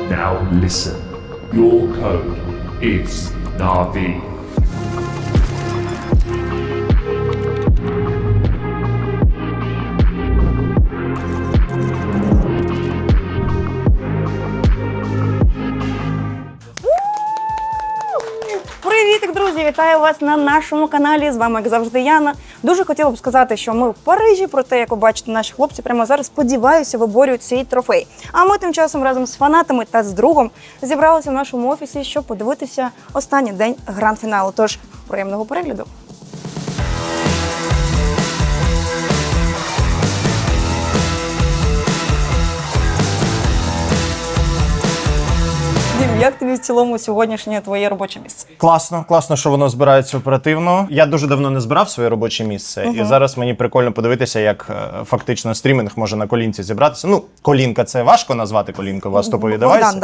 Now listen. Your code is Na'vi. Привітик, друзі! Вітаю вас на нашому каналі. З вами, як завжди, Яна. Дуже хотіла б сказати, що ми в Парижі, проте, як ви бачите, наші хлопці прямо зараз, сподіваюся, виборюють свій трофей. А ми тим часом разом з фанатами та з другом зібралися в нашому офісі, щоб подивитися останній день гранд-фіналу. Тож, приємного перегляду! Як тобі в цілому сьогоднішнє твоє робоче місце? Класно, що воно збирається оперативно. Я дуже давно не збирав своє робоче місце, і зараз мені прикольно подивитися, як фактично стрімінг може на колінці зібратися. Ну, колінка — це важко назвати колінкою, у вас топові девайси.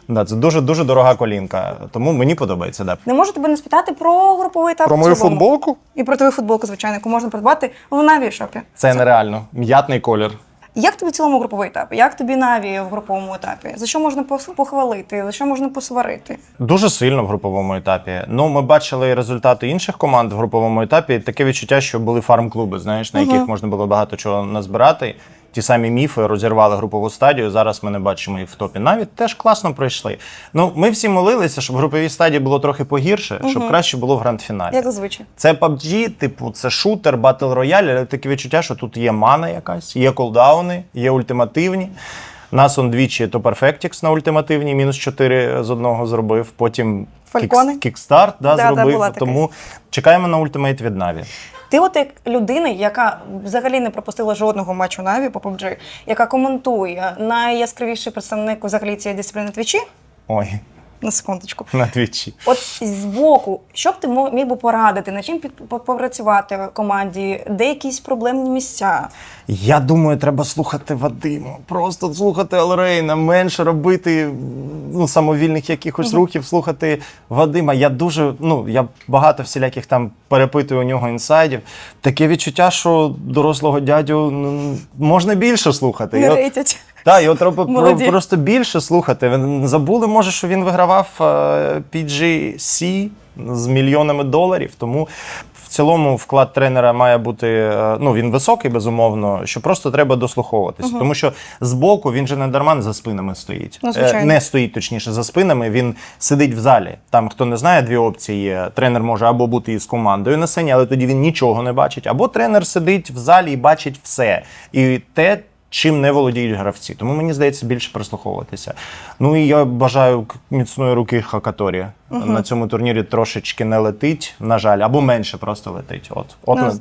Да, це дуже дорога колінка, тому мені подобається. Да. Не можу тебе не спитати про груповий етап. Про мою футболку? І про твою футболку, звичайно, яку можна придбати в Na'Vi шопі. Це нереально. М'ятний колір. Як тобі в цілому груповий етап? Як тобі Na'Vi в груповому етапі? За що можна похвалити? За що можна посварити? Дуже сильно в груповому етапі. Ну, ми бачили результати інших команд в груповому етапі. Таке відчуття, що були фарм-клуби, знаєш, на яких можна було багато чого назбирати. Ті самі міфи розірвали групову стадію, зараз ми не бачимо їх в топі. Навіть теж класно пройшли. Ну, ми всі молилися, щоб в груповій стадії було трохи погірше, щоб краще було в гранд-фіналі. Як зазвичай. Це PUBG, типу, це шутер, батл рояль, але таке відчуття, що тут є мана якась, є колдауни, є ультимативні. Нас он двічі то Perfectix на ультимативній, -4 з одного зробив, потім кікстарт зробив, тому чекаємо на ультимейт від Na'Vi. Ти от як людина, яка взагалі не пропустила жодного матчу Na'Vi по PUBG, яка коментує, найяскравіший представник взагалі цієї дисципліни Твічі? Ой. На секундочку. На Твічі. От збоку, що б ти міг би порадити, над чим попрацювати в команді, де якісь проблемні місця? Я думаю, треба слухати Вадима. Просто слухати Алрейна, менше робити самовільних якихось рухів, слухати Вадима. Я багато всіляких там перепитую у нього інсайдів. Таке відчуття, що дорослого дядю можна більше слухати. Не рейтять. Так, його треба просто більше слухати. Забули, може, що він вигравав PGC з мільйонами доларів, тому в цілому вклад тренера має бути, він високий, безумовно, що просто треба дослуховуватися. Тому що збоку він же не дарма за спинами стоїть. Не стоїть, точніше, за спинами, він сидить в залі. Там, хто не знає, дві опції є. Тренер може або бути із командою на сцені, але тоді він нічого не бачить, або тренер сидить в залі і бачить все. І те, чим не володіють гравці. Тому мені здається більше прислуховуватися. Ну і я бажаю міцної руки Хакаторі. На цьому турнірі трошечки не летить, на жаль, або менше просто летить.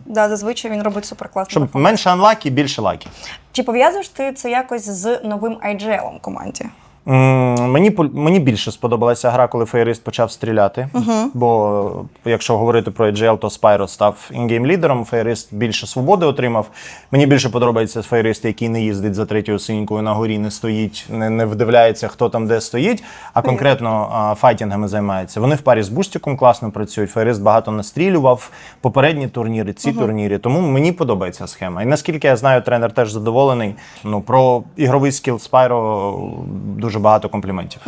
Зазвичай він робить суперкласно. Щоб менше анлакі, більше лакі. Чи пов'язуєш ти це якось з новим IGL-ом в команді? Мені більше сподобалася гра, коли Фейрист почав стріляти. Бо якщо говорити про AGL, то Spyro став інгейм-лідером, Фейрист більше свободи отримав. Мені більше подобається Фейрист, який не їздить за третьою синькою на горі, не стоїть, не вдивляється, хто там де стоїть, а конкретно файтінгами займається. Вони в парі з Бустіком класно працюють, Фейрист багато настрілював, попередні турніри, ці турніри, тому мені подобається схема. І наскільки я знаю, тренер теж задоволений. Про ігровий скіл Spyro дуже багато компліментів.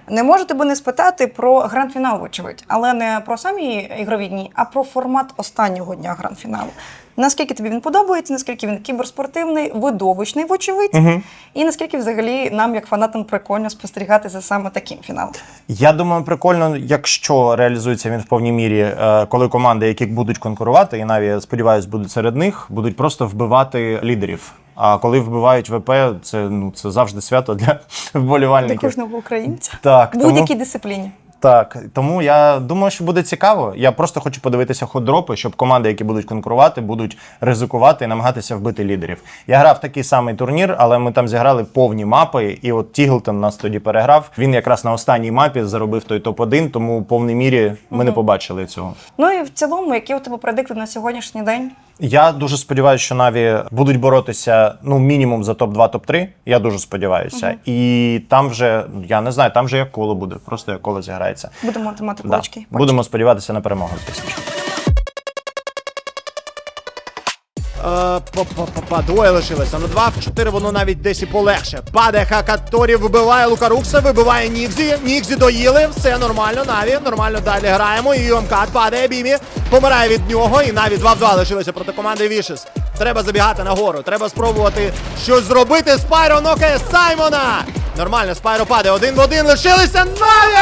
Не можу тебе не спитати про гранд-фінал, вочевидь, але не про самі ігрові дні, а про формат останнього дня гранд-фіналу. Наскільки тобі він подобається, наскільки він кіберспортивний, видовищний, вочевидь, і наскільки взагалі нам, як фанатам, прикольно спостерігати за саме таким фіналом? Я думаю, прикольно, якщо реалізується він в повній мірі, коли команди, які будуть конкурувати, і навіть, сподіваюсь, будуть серед них, будуть просто вбивати лідерів. А коли вбивають ВП, це завжди свято для вболівальників. Для кожного українця. Так, будь-якій дисципліні. Так, тому я думаю, що буде цікаво. Я просто хочу подивитися хот-дропи, щоб команди, які будуть конкурувати, будуть ризикувати і намагатися вбити лідерів. Я грав такий самий турнір, але ми там зіграли повні мапи, і от Тіглтон нас тоді переграв. Він якраз на останній мапі заробив той топ-1, тому в повній мірі ми не побачили цього. Ну і в цілому, які у тебе предикти на сьогоднішній день? Я дуже сподіваюся, що Na'Vi будуть боротися, мінімум за топ-2, топ-3. Я дуже сподіваюся. І там вже, я не знаю, там вже як коло буде. Просто як коло зіграється. Будемо тримати кулачки. Будемо сподіватися на перемогу, звісно. Двоє лишилося. На 2 в 4 воно навіть десь і полегше. Падає Хакаторі, вибиває Лукарукса, вибиває Нікзі. Нікзі доїли, все нормально, Наві. Нормально далі граємо. І Юмкат падає, Бімі помирає від нього. І Наві 2 в 2 лишилося проти команди Вішес. Треба забігати нагору, треба спробувати щось зробити. Спайро нокає Саймона. Нормально, Спайро падає. 1 в 1 лишилися. Наві!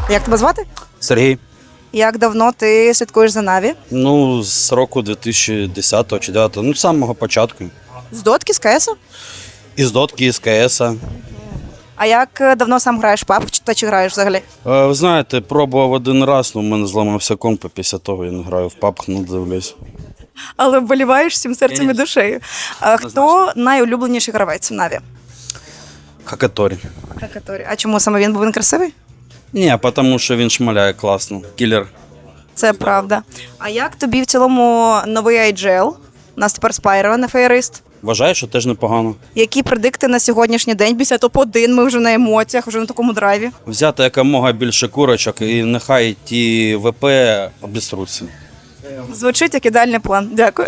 Як тебе звати? Сергій. Як давно ти слідкуєш за Наві? Ну, з року 2010 чи 2009, ну, з самого початку. З дотки, з КСу? Із дотки, із КС. А як давно сам граєш в PUBG, чи граєш взагалі? Ви знаєте, пробував один раз, але в мене зламався комп, після того я не граю в PUBG, ну, дивлюсь. Але вболіваєш всім серцем і душею. А хто найулюбленіший гравець в Наві? Хакаторі. Хакаторі. А чому саме він? Бо він красивий? Ні, тому що він шмаляє класно. Кілер. Це правда. А як тобі в цілому новий IGL? У нас тепер Спайро, не феєрист. Вважаю, що теж непогано. Які предикти на сьогоднішній день? Після топ-1 ми вже на емоціях, вже на такому драйві. Взяти якомога більше курочок і нехай ті ВП обіструться. Звучить як ідеальний план. Дякую.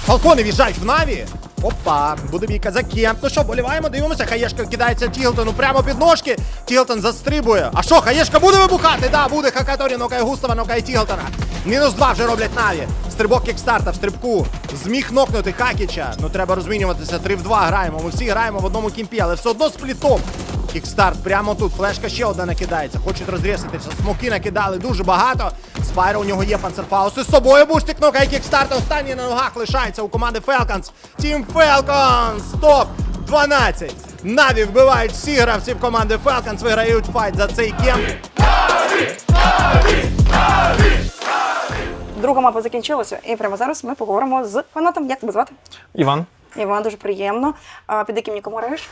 Фалкони в'їжджають в Наві. Опа, буде бійка за кемп. Ну що, боліваємо, дивимося. Хаєшка кидається Тіглтону прямо під ножки. Тіглтон застрибує. А що, Хаєшка буде вибухати? Да, буде. Хакаторі нокає Густава, нокає Тіглтона. -2 вже роблять Наві. Стрибок кікстарта в стрибку. Зміг нокнути Хакіча. Ну треба розмінюватися. 3 в 2 граємо. Ми всі граємо в одному кімпі, але все одно сплітом. Кікстарт прямо тут. Флешка ще одна накидається. Хочуть розрізатися. Смоки накидали дуже багато. Спайро у нього є панцерфаус. Із собою Бустик нокає Кікстарт. Останній на ногах лишається у команди Falcons. Тім Falcons. Топ 12. Наві вбивають всі гравців команди Falcons. Виграють файт за цей кемп. Друга мапа закінчилася, і прямо зараз ми поговоримо з фанатом. Як тебе звати? Іван. Іван, дуже приємно. А під яким нікому граєш?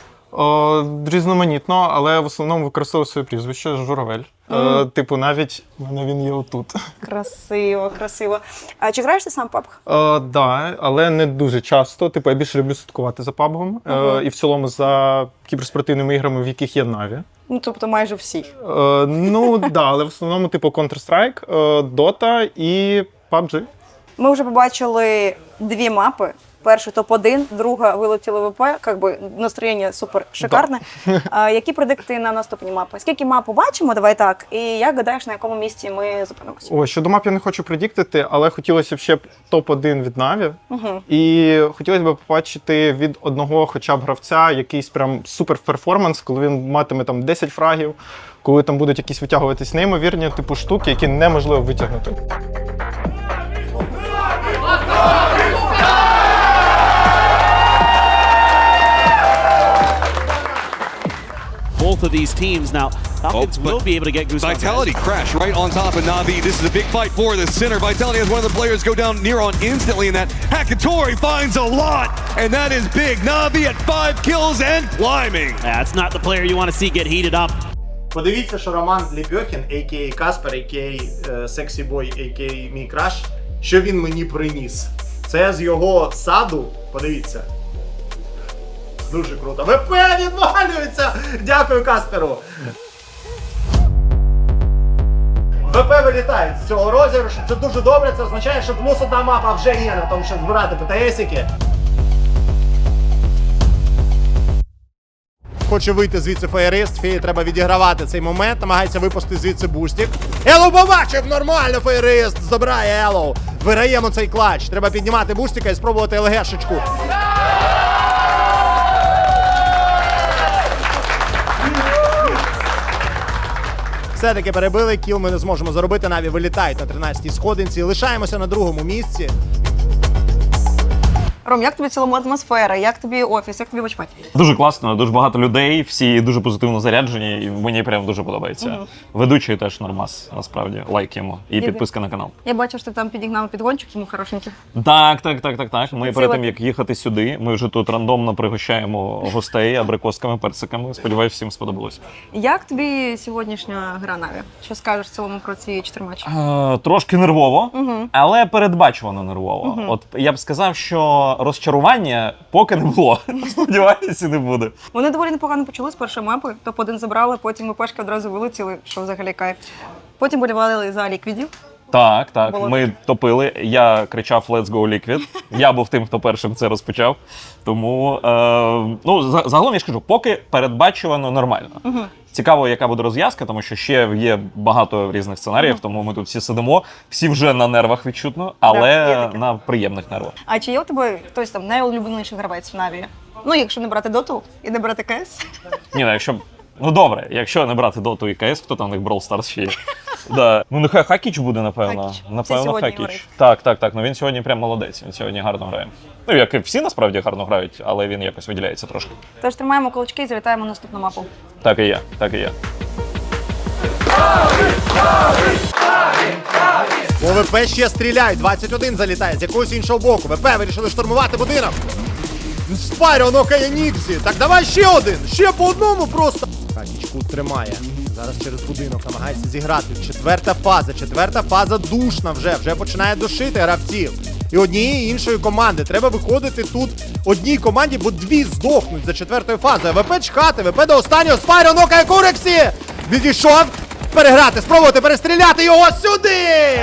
Різноманітно, але в основному використовую своє прізвище Журавель. Типу, навіть в мене він є отут. Красиво, красиво. А чи граєш ти сам в PUBG? Да, але не дуже часто. Типу, я більше люблю слідкувати за пабгом і в цілому за кіберспортивними іграми, в яких є Наві. Ну, тобто майже всі. Ну, да, але в основному, типу, Counter-Strike, Dota і PUBG. Ми вже побачили 2 мапи. Перша топ-1, друга вилетіли ВП, якби настроєння супер шикарне. А які предикти на наступні мапи? Скільки мап побачимо, давай так, і як гадаєш, на якому місці ми зупинимося? О, щодо мап я не хочу предіктити, але хотілося б ще топ-1 від Наві. І хотілося б побачити від одного хоча б гравця якийсь прям супер перформанс, коли він матиме там 10 фрагів, коли там будуть якісь витягуватись неймовірні типу штуки, які неможливо витягнути. Both of these teams now, Falcons will be able to get Goose Vitality crash right on top of Na'Vi. This is a big fight for the center. Vitality has one of the players go down near on instantly, and that Hakatori finds a lot, and that is big. Na'Vi at 5 kills and climbing. That's not the player you want to see get heated up. Подивіться, що Роман Лебьохін, а.к.а. Каспер, а.к.а. Сексі Бой, а.к.а. мій краш, що він мені приніс. Це з його саду, подивіться. Дуже круто. ВП відвалюється! Дякую Касперу! ВП вилітають з цього розіграшу. Це дуже добре, це означає, що плюс 1 мапа вже є на тому, щоб збирати ПТСики. Хоче вийти звідси феєрист, феї треба відігравати цей момент, намагається випустити звідси бустик. Елоу побачив, нормально феєрист, забирає Елоу. Виграємо цей клатч, треба піднімати бустика і спробувати ЛГшечку. Все-таки перебили, кіл ми не зможемо заробити, Наві вилітають на 13-й сходинці. Лишаємося на другому місці. Ром, як тобі в цілому атмосфера, як тобі офіс, як тобі вочпаті? Дуже класно, дуже багато людей, всі дуже позитивно заряджені, і мені прям дуже подобається. Ведучий теж нормас, насправді, лайк йому. І підписка на канал. Я бачу, що ти там підігнав підгончик, йому хорошенький. Так. Ми перед тим, як їхати сюди, ми вже тут рандомно пригощаємо гостей абрикосками, персиками. Сподіваюсь, всім сподобалось. Як тобі сьогоднішня гра Наві? Що скажеш в цілому про ці 4 матчі? Трошки нервово, але передбачувано нервово. От я б сказав, що розчарування поки не було. Сподіваюся, не буде. Вони доволі непогано почали з першої мапи. Топ-1 забрали, потім ВПшки одразу вилетіли, що взагалі кайф. Потім болівали за ліквідів. Так. Було. Ми топили. Я кричав «Let's go Liquid». Я був тим, хто першим це розпочав. Тому, загалом я ж кажу, поки передбачувано нормально. Цікаво, яка буде розв'язка, тому що ще є багато різних сценаріїв, тому ми тут всі сидимо, всі вже на нервах відчутно, але на приємних нервах. А чи є у тебе хтось там найулюбленіший гравець в Наві? Ну, якщо не брати Доту і не брати КС. Добре, якщо не брати Доту і КС, хто там у них Brawl Stars ще є? Да. Ну, нехай Хакіч буде, напевно. Хакіч. Всі Напевно, сьогодні Хакіч. говорять. Так. Ну він сьогодні прям молодець, він сьогодні гарно грає. Ну, як і всі насправді гарно грають, але він якось виділяється трошки. Тож тримаємо кулачки і завітаємо на наступну мапу. Так і є. По ВП ще стріляють, 21 залітає з якогось іншого боку. ВП вирішили штурмувати будинок. Спайро нокає Ніксі. Так давай ще один, ще по одному просто. Хакіч кут тримає. Зараз через будинок намагається зіграти. Четверта фаза душна вже починає душити гравців. І однієї і іншої команди. Треба виходити тут одній команді, бо дві здохнуть за 4-ю фазою. ВП чхати, ВП до останнього. Спайро нокає Курексі. Відійшов. Переграти, спробувати перестріляти його сюди!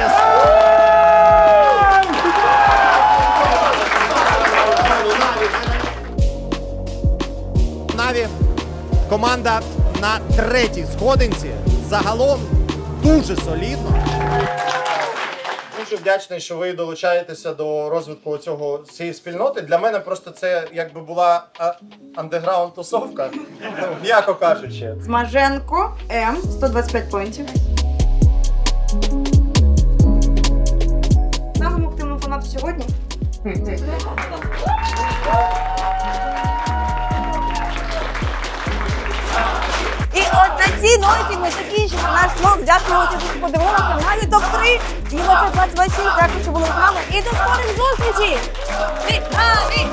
Наві команда на 3-й сходинці. Загалом дуже солідно. Дуже вдячний, що ви долучаєтеся до розвитку цієї спільноти. Для мене просто це якби була андеграунд-тусовка, м'яко кажучи. Змаженко, М, 125 поінтів. Самому активному фанату сьогодні. І от на цій ноті ми закінчимо наш влог. Дякую, що подивилися. Навіть топ-3. І оце 26. Дякую, що були з нами. І до скорих зустрічей! Наві!